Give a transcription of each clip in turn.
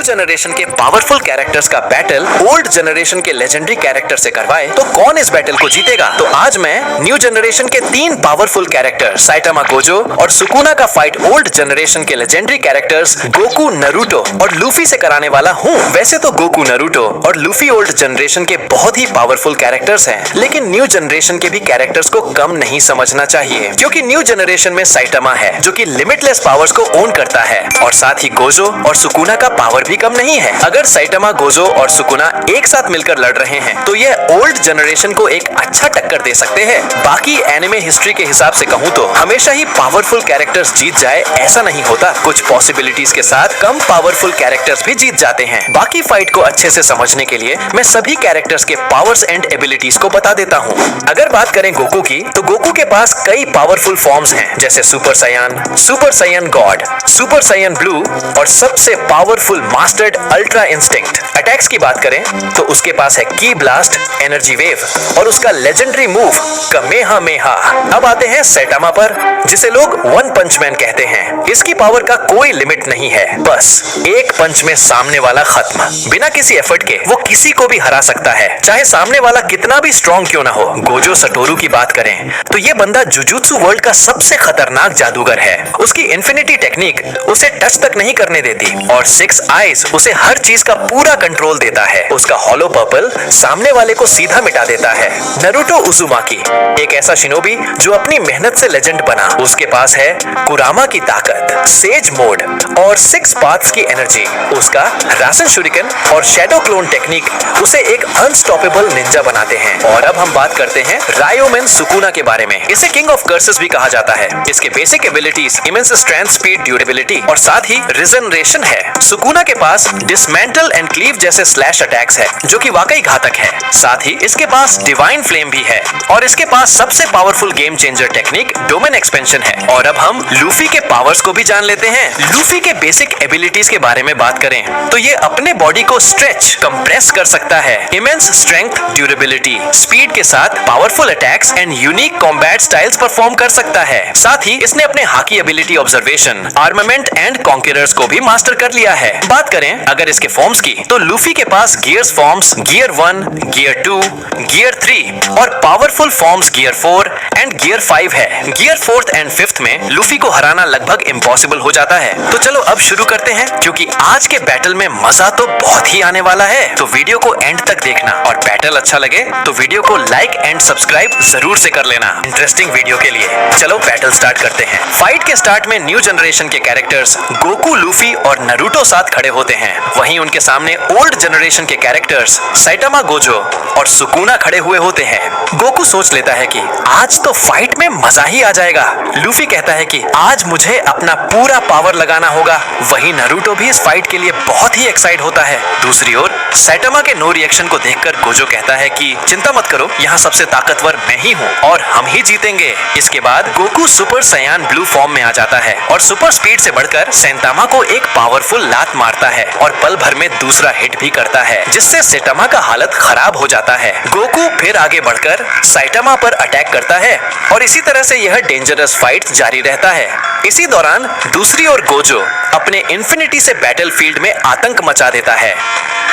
Generation के powerful characters का battle old generation के लेजेंडरी कैरेक्टर से करवाए तो कौन इस बैटल को जीतेगा? तो आज मैं न्यू जनरेशन के 3 पावरफुल कैरेक्टर साइटामा गोजो और सुकुना का फाइट ओल्ड जनरेशन के लेजेंडरी कैरेक्टर्स गोकू, नारुतो और लूफी से कराने वाला हूँ। वैसे तो गोकू, नारुतो और लूफी ओल्ड जनरेशन के बहुत ही पावरफुल कैरेक्टर्स हैं, लेकिन न्यू जनरेशन के भी कैरेक्टर्स को कम नहीं समझना चाहिए, क्योंकि न्यू जनरेशन में साइटामा है जो कि लिमिटलेस पावर्स को ओन करता है, और साथ ही गोजो और सुकुना का पावर भी कम नहीं है। अगर साइटामा, गोजो और सुकुना एक साथ मिलकर लड़ रहे हैं तो यह ओल्ड जनरेशन को एक अच्छा टक्कर दे सकते हैं। बाकी एनिमे हिस्ट्री के हिसाब से कहूँ तो हमेशा ही पावरफुल कैरेक्टर्स जीत जाए ऐसा नहीं होता। कुछ पॉसिबिलिटीज के साथ कम पावरफुल कैरेक्टर्स भी जीत जाते हैं। बाकी फाइट को अच्छे से समझने के लिए मैं सभी कैरेक्टर्स के पावर्स एंड एबिलिटीज को बता देता हूँ। अगर बात करें गोकू की, तो गोकू के पास कई पावरफुल फॉर्म्स हैं, जैसे सुपर साइयन गॉड, सुपर साइयन ब्लू और सबसे powerful mastered ultra instinct. Attacks की बात करें तो उसके पास है की ब्लास्ट, एनर्जी वेव और उसका लेजेंडरी मूव कामेहामेहा। अब आते हैं साइटामा पर, जिसे लोग वन पंच मैन कहते हैं। इसकी पावर का कोई लिमिट नहीं है, बस एक पंच में सामने वाला खत्म। बिना किसी एफर्ट के वो किसी को भी हरा सकता है, चाहे सामने वाला कितना भी स्ट्रॉन्ग क्यों ना हो। गोजो सटोरू की बात करें तो ये बंदा जुजुत्सु वर्ल्ड का सबसे खतरनाक जादूगर है। उसकी इन्फिनिटी टेक्निक उसे टच तक नहीं करने देती और 6 आइज उसे हर चीज का पूरा कंट्रोल देता है। उसका हॉलो पर्पल सामने वाले को सीधा मिटा देता है। नारुतो उजुमाकी एक ऐसा शिनोबी जो अपनी मेहनत से लेजेंड बना। उसके पास है कुरामा की ताकत, सेज मोड और 6 पाथ्स की एनर्जी। उसका रासन शुरिकन और शैडो क्लोन टेक्निक उसे एक अनस्टॉपेबल निंजा बनाते हैं। और अब हम बात करते हैं रायोमेन सुकुना के बारे में। इसे किंग ऑफ कर्सेस भी कहा जाता है। इसके basic abilities immense strength, speed, durability और साथ ही रिजनरेशन है। सुकुना के पास डिसमेंटल एंड क्लीव जैसे स्लैश अटैक्स है जो कि वाकई घातक है। साथ ही इसके पास डिवाइन फ्लेम भी है और इसके पास सबसे powerful game changer technique domain expansion है। और अब हम लूफी के पावर्स को भी जान लेते हैं। लूफी के बेसिक एबिलिटीज के बारे में बात करें तो ये अपने बॉडी को स्ट्रेच, कंप्रेस कर सकता है। इमेंस स्ट्रेंथ, ड्यूरेबिलिटी, स्पीड के साथ powerful attacks and unique combat styles perform कर सकता है। साथ ही इसने अपने hockey ability observation, armament and conquerors को भी मास्टर कर लिया है। बात करें अगर इसके फॉर्म्स की तो लूफी के पास gears forms gear 1, gear 2, gear 3 और powerful forms gear 4 and gear 5 है। गियर 4th एंड 5th में लूफी को हराना लगभग इम्पॉसिबल हो जाता है। तो चलो अब शुरू करते हैं, क्योंकि आज के बैटल में मजा तो बहुत ही आने वाला है। तो वीडियो को एंड तक देखना और बैटल अच्छा लगे तो वीडियो को लाइक एंड सब्सक्राइब जरूर से कर लेना इंटरेस्टिंग वीडियो के लिए। चलो बैटल स्टार्ट करते हैं। फाइट के स्टार्ट में न्यू जनरेशन के कैरेक्टर्स गोकू, लूफी और नारुतो साथ खड़े होते हैं। वहीं उनके सामने ओल्ड जनरेशन के कैरेक्टर्स साइटामा, गोजो और सुकुना खड़े हुए होते हैं। गोकू सोच लेता है कि आज तो फाइट में मजा ही आ जाएगा। लूफी कहता है कि आज मुझे अपना पूरा पावर लगाना होगा। वहीं नारुतो भी इस फाइट के लिए बहुत ही एक्साइट होता है। दूसरी ओर साइटामा के नो रिएक्शन को देखकर गोजो कहता है कि चिंता मत करो, यहाँ सबसे ताकतवर मैं ही हूँ और हम ही जीतेंगे। इसके बाद गोकू सुपर साइयन ब्लू फॉर्म में आ जाता है और सुपर स्पीड से बढ़कर सैंतामा को एक पावरफुल लात मारता है और पल भर में दूसरा हिट भी करता है, जिससे सैंतामा का हालत खराब हो जाता है। गोकू फिर आगे बढ़कर साइटामा पर अटैक करता है और इसी तरह से यह डेंजरस फाइट जारी रहता है। इसी दौरान दूसरी ओर गोजो अपने इन्फिनिटी से बैटलफील्ड में आतंक मचा देता है।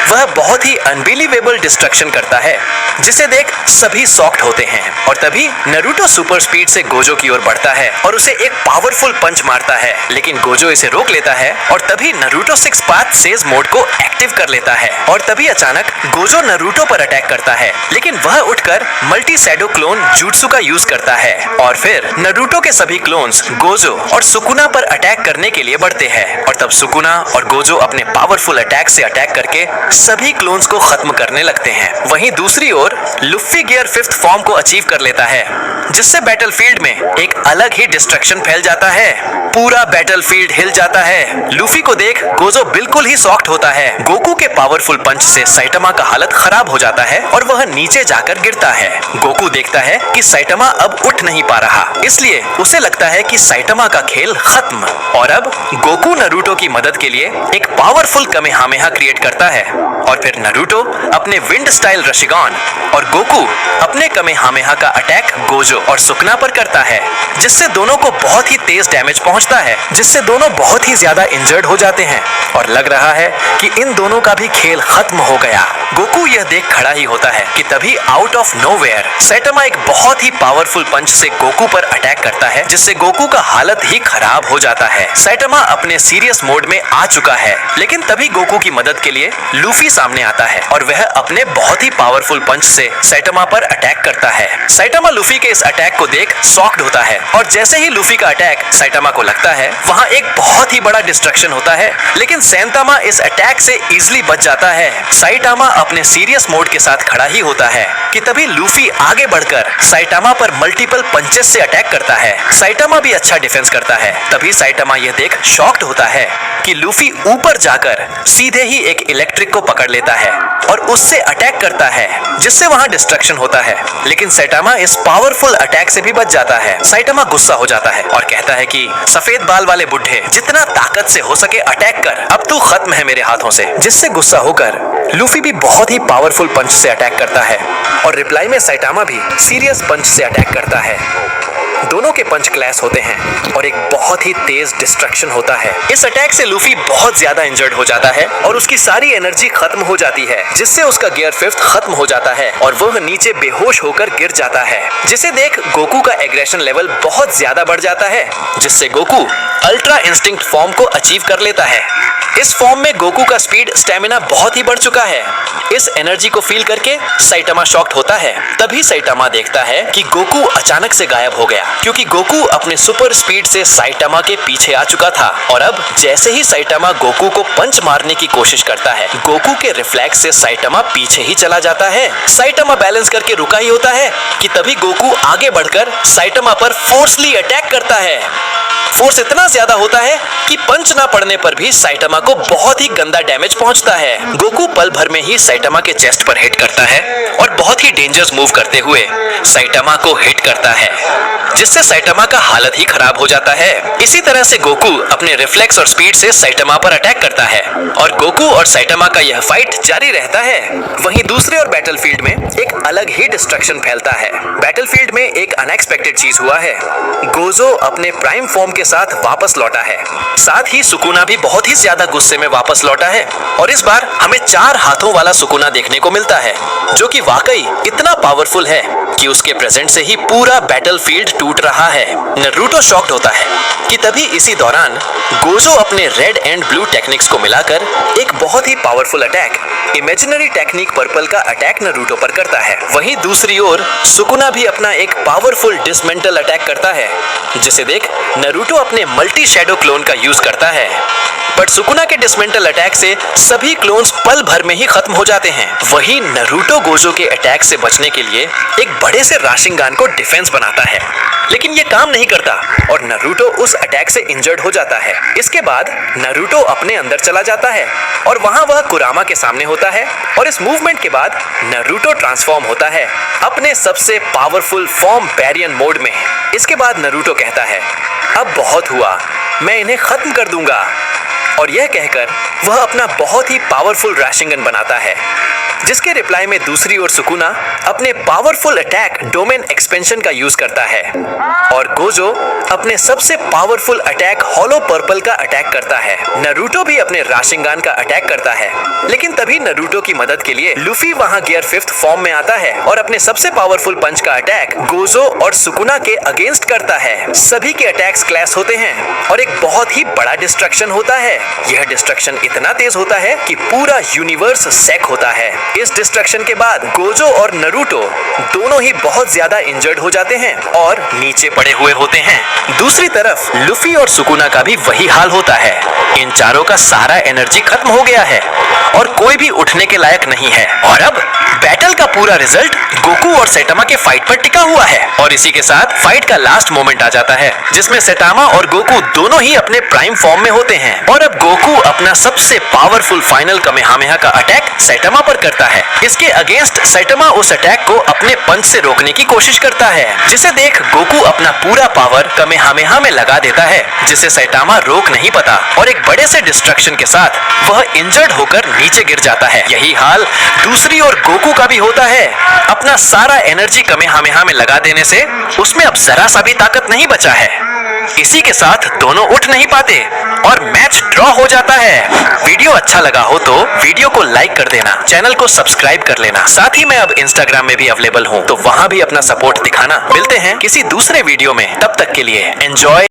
वह बहुत ही अनबिलीवेबल डिस्ट्रक्शन करता है जिसे देख सभी शॉक्ड होते हैं। और तभी नारुतो सुपर स्पीड से गोजो की ओर बढ़ता है और उसे एक पावरफुल पंच मारता है, लेकिन गोजो इसे रोक लेता है और तभी नारुतो 6 पाथ सेज मोड को एक्टिव कर लेता है। और तभी अचानक गोजो नारुतो पर अटैक करता है, लेकिन वह उठकर मल्टी शैडो क्लोन जुत्सु का यूज करता है और फिर नारुतो के सभी क्लोन्स गोजो और सुकुना पर अटैक करने के लिए बढ़ते हैं। और तब सुकुना और गोजो अपने पावरफुल अटैक से अटैक करके सभी क्लोन्स को खत्म करने लगते हैं। वहीं दूसरी ओर लूफी गियर 5th फॉर्म को अचीव कर लेता है, जिससे बैटलफील्ड में एक अलग ही डिस्ट्रक्शन फैल जाता है। पूरा बैटलफील्ड हिल जाता है। लूफी को देख गोजो बिल्कुल ही शॉक्ड होता है। गोकू के पावरफुल पंच से साइटामा का हालत खराब हो जाता है और वह नीचे जाकर गिरता है। गोकू देखता है कि साइटामा अब उठ नहीं पा रहा, इसलिए उसे लगता है कि साइटामा का खेल खत्म। और अब गोकू नारुतो की मदद के लिए एक पावरफुल कामेहामेहा क्रिएट करता है और फिर नारुतो अपने विंड स्टाइल रशिगॉन और गोकू अपने कामेहामेहा का अटैक गोजो और सुकुना पर करता है, जिससे दोनों को बहुत ही तेज डैमेज पहुंचता है, जिससे दोनों बहुत ही ज्यादा इंजर्ड हो जाते हैं और लग रहा है कि इन दोनों का भी खेल खत्म हो गया। गोकू यह देख खड़ा ही होता है कि तभी आउट ऑफ नोवेयर सैटामा एक बहुत ही पावरफुल पंच से गोकू पर अटैक करता है, जिससे गोकू का हालत ही खराब हो जाता है। सैटामा अपने सीरियस मोड में आ चुका है, लेकिन तभी गोकू की मदद के लिए लूफी सामने आता है और वह अपने बहुत ही पावरफुल पंच से सैटामा पर अटैक करता है। सैटामा लूफी के इस अटैक को देख शॉक्ड होता है और जैसे ही लूफी का अटैक सैटामा को लगता है, वहाँ एक बहुत ही बड़ा डिस्ट्रक्शन होता है, लेकिन सैटामा इस अटैक से इजिली बच जाता है। सैटामा अपने सीरियस मोड के साथ खड़ा ही होता है कि तभी लूफी आगे बढ़कर सैटामा पर मल्टीपल पंचेस से अटैक करता है। सैटामा भी अच्छा डिफेंस करता है। तभी सैटामा यह देख शॉक्ड होता है कि लूफी ऊपर जाकर सीधे ही एक इलेक्ट्रिक को पकड़ लेता है और उससे अटैक करता है, जिससे वहां डिस्ट्रक्शन होता है, लेकिन सैटामा इस पावरफुल अटैक से भी बच जाता है। सैटामा गुस्सा हो जाता है और कहता है कि सफेद बाल वाले बुढ़े, जितना ताकत से हो सके अटैक कर, अब तू खत्म है मेरे हाथों से। जिससे गुस्सा होकर लूफी भी बहुत ही पावरफुल पंच से अटैक करता है और रिप्लाई में सैटामा भी सीरियस पंच से अटैक करता है। दोनों के पंच क्लैश होते हैं और एक बहुत ही तेज डिस्ट्रक्शन होता है। इस अटैक से लूफी बहुत ज्यादा इंजर्ड हो जाता है और उसकी सारी एनर्जी खत्म हो जाती है, जिससे उसका गियर 5th खत्म हो जाता है और वह नीचे बेहोश होकर गिर जाता है। जिसे देख गोकू का एग्रेशन लेवल बहुत ज्यादा बढ़ जाता है, जिससे गोकू अल्ट्रा इंस्टिंक्ट फॉर्म को अचीव कर लेता है। इस फॉर्म में गोकू का स्पीड स्टेमिना बहुत ही बढ़ चुका है। इस एनर्जी को फील करके सैटामा शॉक्ड होता है। तभी सैटामा देखता है कि गोकू अचानक से गायब हो गया, क्योंकि गोकू अपने सुपर स्पीड से सैटामा के पीछे आ चुका था और अब जैसे ही सैटामा गोकू को पंच मारने की कोशिश करता है, गोकू के रिफ्लेक्स से सैटामा पीछे ही चला जाता है। सैटामा बैलेंस करके रुका ही होता है कि तभी गोकू आगे बढ़कर सैटामा पर फोर्सली अटैक करता है। फोर्स इतना ज्यादा होता है कि पंच ना पड़ने पर भी सैटामा को बहुत ही गंदा डैमेज पहुंचता है। गोकू पल भर में ही सैटामा के चेस्ट पर हिट करता है और बहुत ही डेंजरस मूव करते हुए सैटामा को हिट करता है, जिससे सैटामा का हालत ही खराब हो जाता है। इसी तरह से गोकू अपने रिफ्लेक्स और स्पीड से सैटामा पर अटैक करता है और गोकू और सैटामा का यह फाइट जारी रहता है। वहीं दूसरे और बैटलफील्ड में एक अलग ही डिस्ट्रक्शन फैलता है। बैटलफील्ड में एक अनएक्सपेक्टेड चीज हुआ है। गोजो अपने प्राइम फॉर्म के साथ वापस लौटा है। साथ ही सुकुना भी बहुत ही ज्यादा गुस्से में वापस लौटा है और इस बार हमें 4 हाथों वाला सुकुना देखने को मिलता है, जो कि वाकई इतना पावरफुल है कि उसके प्रेजेंट से ही पूरा बैटलफील्ड टूट रहा है। नारुतो शॉक्ड होता है कि तभी इसी दौरान गोजो अपने रेड एंड ब्लू टेक्निक्स को मिलाकर एक बहुत ही powerful attack, imaginary technique purple का अटैक नारुतो पर करता है। वहीं दूसरी ओर सुकुना भी अपना एक पावरफुल डिसमेंटल अटैक करता है, जिसे देख नारुतो अपने मल्टी शैडो क्लोन का यूज करता है। बट सुकुना के डिसमेंटल अटैक से सभी क्लोन्स पल भर में ही खत्म हो जाते हैं। वहीं नारुतो गोजो के अटैक से बचने के लिए एक बड़े से राशिंगान को डिफेंस बनाता है, लेकिन ये काम नहीं करता और नारुतो उस अटैक से इंजर्ड हो जाता है। इसके बाद नारुतो अपने अंदर चला जाता है और वहां वह कुरामा के सामने होता है और इस मूवमेंट के बाद नारुतो ट्रांसफॉर्म होता है अपने सबसे पावरफुल फॉर्म बैरियन मोड में। इसके बाद नारुतो कहता है, अब बहुत हुआ, मैं इन्हें खत्म कर दूंगा। और यह कहकर वह अपना बहुत ही पावरफुल राशिंगन बनाता है, जिसके रिप्लाई में दूसरी ओर सुकुना अपने पावरफुल अटैक डोमेन एक्सपेंशन का यूज करता है और गोजो अपने सबसे पावरफुल अटैक हॉलो पर्पल का अटैक करता है। नारुतो भी अपने राशिंगान का अटैक करता है, लेकिन तभी नारुतो की मदद के लिए लूफी वहां गियर 5th फॉर्म में आता है और अपने सबसे पावरफुल पंच का अटैक गोजो और सुकुना के अगेंस्ट करता है। सभी के अटैक्स क्लैश होते हैं और एक बहुत ही बड़ा डिस्ट्रक्शन होता है। यह डिस्ट्रक्शन इतना तेज होता है कि पूरा यूनिवर्स सैक होता है। इस डिस्ट्रक्शन के बाद गोजो और नारुतो दोनों ही बहुत ज्यादा इंजर्ड हो जाते हैं और नीचे पड़े हुए होते हैं। दूसरी तरफ लूफी और सुकुना का भी वही हाल होता है। इन चारों का सारा एनर्जी खत्म हो गया है और कोई भी उठने के लायक नहीं है और अब बैटल का पूरा रिजल्ट गोकू और सैटामा के फाइट पर टिका हुआ है। और इसी के साथ फाइट का लास्ट मोमेंट आ जाता है, जिसमें सैटामा और गोकू दोनों ही अपने प्राइम फॉर्म में होते हैं और अब गोकू अपना सबसे पावरफुल फाइनल कामेहामेहा का अटैक सैटामा पर करता है। इसके अगेंस्ट सैटामा उस अटैक को अपने पंच से रोकने की कोशिश करता है, जिसे देख गोकू अपना पूरा पावर कामेहामेहा में लगा देता है, जिसे सैटामा रोक नहीं पाता और एक बड़े से डिस्ट्रक्शन के साथ वह इंजर्ड होकर नीचे गिर जाता है। यही हाल दूसरी ओर गोकू का भी होता है। अपना सारा एनर्जी कामेहामेहा में लगा देने से उसमें अब जरा सा भी ताकत नहीं बचा है। इसी के साथ दोनों उठ नहीं पाते और मैच ड्रॉ हो जाता है। वीडियो अच्छा लगा हो तो वीडियो को लाइक कर देना, चैनल को सब्सक्राइब कर लेना। साथ ही मैं अब इंस्टाग्राम में भी अवेलेबल हूँ, तो वहाँ भी अपना सपोर्ट दिखाना। मिलते हैं किसी दूसरे वीडियो में, तब तक के लिए एंजॉय।